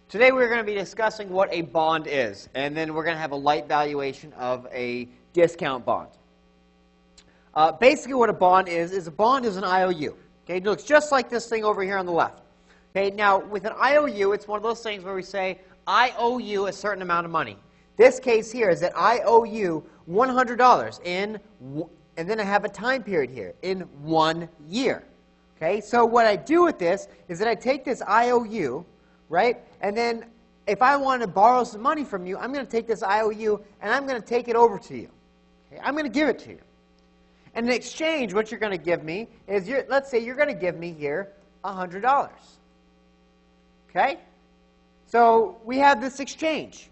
Today we're going to be discussing what a bond is, and then we're going to have a light valuation of a discount bond. Basically what a bond is an IOU. Okay, it looks just like this thing over here on the left. Okay, now with an IOU, it's one of those things where we say, I owe you a certain amount of money. This case here is that I owe you $100 and then I have a time period here, in 1 year. Okay, so what I do with this is that I take this IOU, right, and then if I want to borrow some money from you, I'm going to take this IOU and I'm going to take it over to you. Okay, I'm going to give it to you. And in exchange, what you're going to give me is, let's say you're going to give me here $100. Okay? So we have this exchange.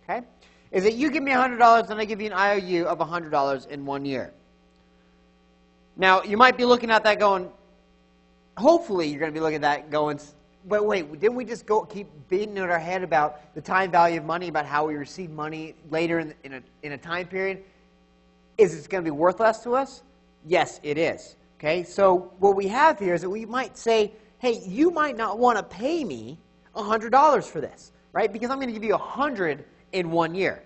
Okay? Is that you give me $100 and I give you an IOU of $100 in 1 year. Now, you might be looking at that going, hopefully you're going to be looking at that going, but wait, didn't we just keep beating at our head about the time value of money, about how we receive money later in a time period? Is it going to be worth less to us? Yes, it is. Okay, so what we have here is that we might say, hey, you might not want to pay me $100 for this, right? Because I'm going to give you $100 in 1 year.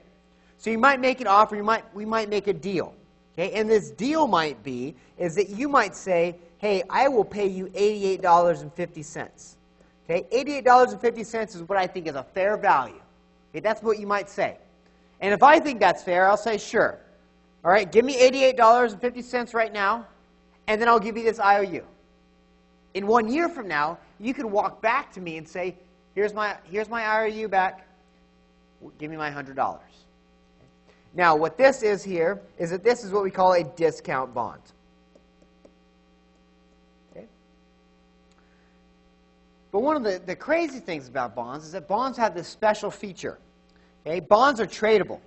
So you might make an offer, we might make a deal. Okay, and this deal might be is that you might say, hey, I will pay you $88.50. Okay, $88.50 is what I think is a fair value. Okay, that's what you might say. And if I think that's fair, I'll say, sure. All right, give me $88.50 right now, and then I'll give you this IOU. In 1 year from now, you can walk back to me and say, here's my IOU back. Give me my $100. Okay. Now, what this is here is that this is what we call a discount bond. Okay. But one of the crazy things about bonds is that bonds have this special feature. Okay. Bonds are tradable.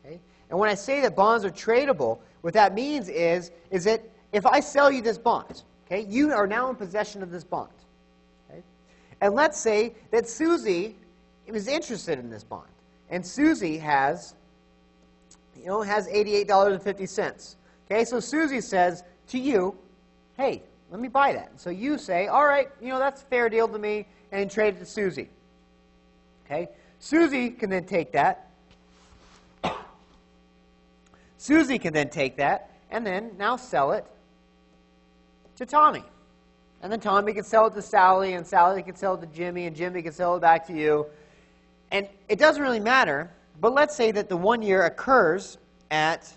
Okay. And when I say that bonds are tradable, what that means is that if I sell you this bond, okay, you are now in possession of this bond. Okay? And let's say that Susie was interested in this bond. And Susie has $88.50. Okay, so Susie says to you, hey, let me buy that. So you say, all right, that's a fair deal to me, and trade it to Susie. Okay, Susie can then take that. Susie can then take that and then now sell it to Tommy. And then Tommy can sell it to Sally, and Sally can sell it to Jimmy, and Jimmy can sell it back to you. And it doesn't really matter, but let's say that the 1 year occurs at,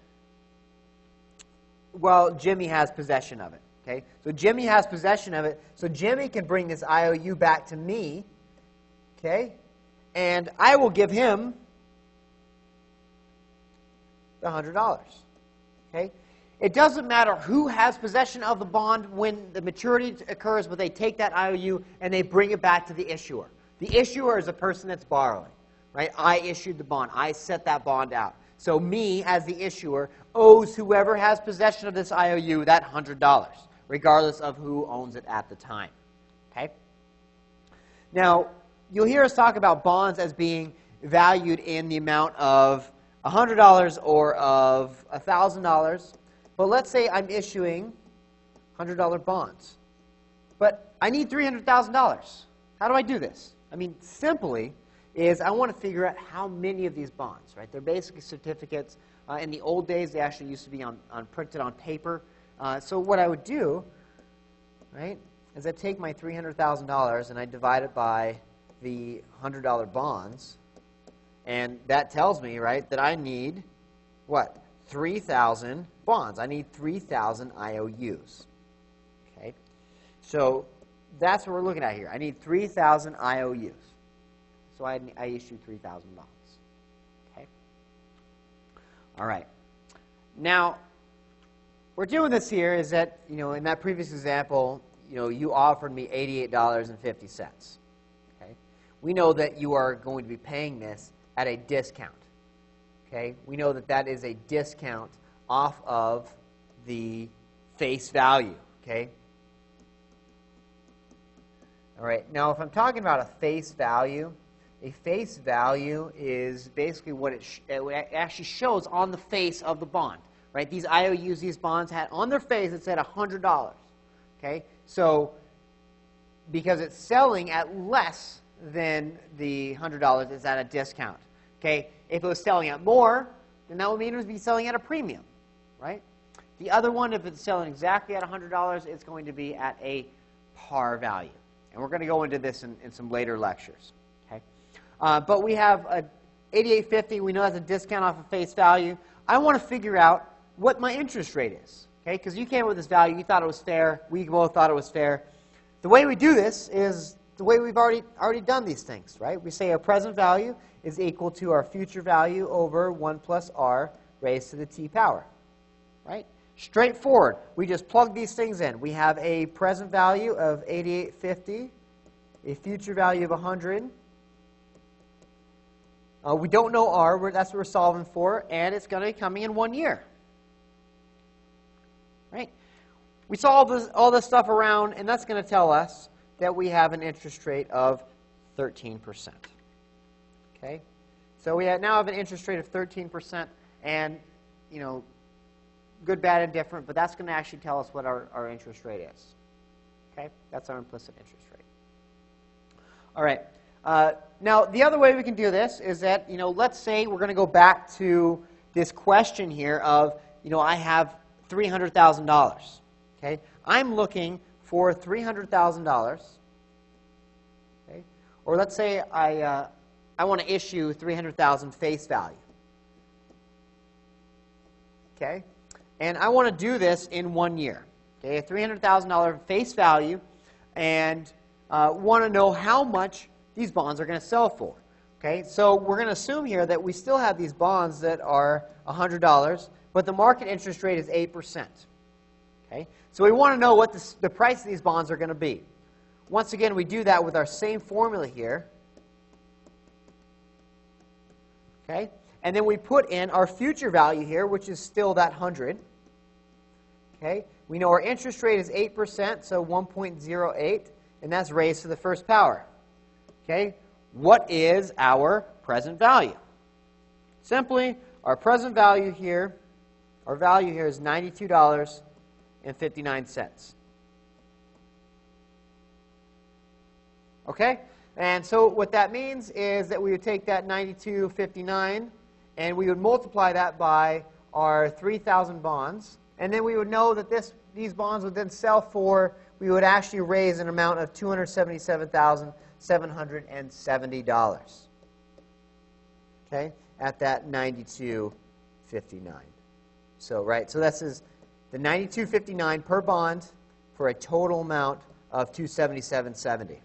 well, Jimmy has possession of it. Okay? So Jimmy has possession of it, so Jimmy can bring this IOU back to me, okay? And I will give him the $100. Okay? It doesn't matter who has possession of the bond when the maturity occurs, but they take that IOU and they bring it back to the issuer. The issuer is the person that's borrowing. Right? I issued the bond. I set that bond out. So me, as the issuer, owes whoever has possession of this IOU that $100, regardless of who owns it at the time. Okay? Now, you'll hear us talk about bonds as being valued in the amount of $100 or of $1,000. But let's say I'm issuing $100 bonds. But I need $300,000. How do I do this? I mean, simply is I want to figure out how many of these bonds, right? They're basically certificates. In the old days, they actually used to be printed on paper. So what I would do, right, is I take my $300,000 and I divide it by the $100 bonds. And that tells me, right, that I need, what, 3,000 bonds. I need 3,000 IOUs. Okay? So that's what we're looking at here. I need 3,000 IOUs. So I issue 3,000 bonds. Okay? All right. Now, we're doing this here is that, in that previous example, you offered me $88.50. Okay? We know that you are going to be paying this at a discount. Okay? We know that that is a discount off of the face value. Okay? All right. Now, if I'm talking about a face value is basically what it actually shows on the face of the bond. Right? These IOUs, these bonds had on their face it said $100. Okay? So because it's selling at less than the $100, it's at a discount. Okay? If it was selling at more, then that would mean it would be selling at a premium, right? The other one, if it's selling exactly at $100, it's going to be at a par value. And we're going to go into this in some later lectures. Okay? But we have a 88.50. We know that's a discount off of face value. I want to figure out what my interest rate is. Okay? Because you came up with this value. You thought it was fair. We both thought it was fair. The way we do this is the way we've already done these things, right? We say our present value is equal to our future value over 1 plus r raised to the t power, right? Straightforward. We just plug these things in. We have a present value of 88.50, a future value of 100. We don't know r. That's what we're solving for, and it's going to be coming in 1 year, right? We solve all this stuff around, and that's going to tell us that we have an interest rate of 13%. Okay? So we now have an interest rate of 13%, and, you know, good, bad, and different, but that's going to actually tell us what our interest rate is. Okay? That's our implicit interest rate. All right. Now, the other way we can do this is that, you know, let's say we're going to go back to this question here of, you know, I have $300,000. Okay? I'm looking for $300,000. Okay? Or let's say I want to issue $300,000 face value. Okay? And I want to do this in 1 year. Okay? A $300,000 face value, and want to know how much these bonds are going to sell for. Okay? So we're going to assume here that we still have these bonds that are $100, but the market interest rate is 8%. Okay? So we want to know what the price of these bonds are going to be. Once again, we do that with our same formula here. Okay? And then we put in our future value here, which is still that 100. Okay? We know our interest rate is 8%, so 1.08, and that's raised to the first power. Okay? What is our present value? Simply, our present value here, our value here is $92.59. Okay? And so what that means is that we would take that $92.59 and we would multiply that by our 3,000 bonds. And then we would know that these bonds would then sell for, we would actually raise an amount of $277,770. Okay? At that $92.59. So, right, so this is the $92.59 per bond for a total amount of $277.70.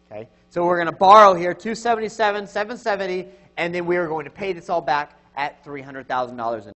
Okay? So we're going to borrow here $277,770, and then we are going to pay this all back at $300,000.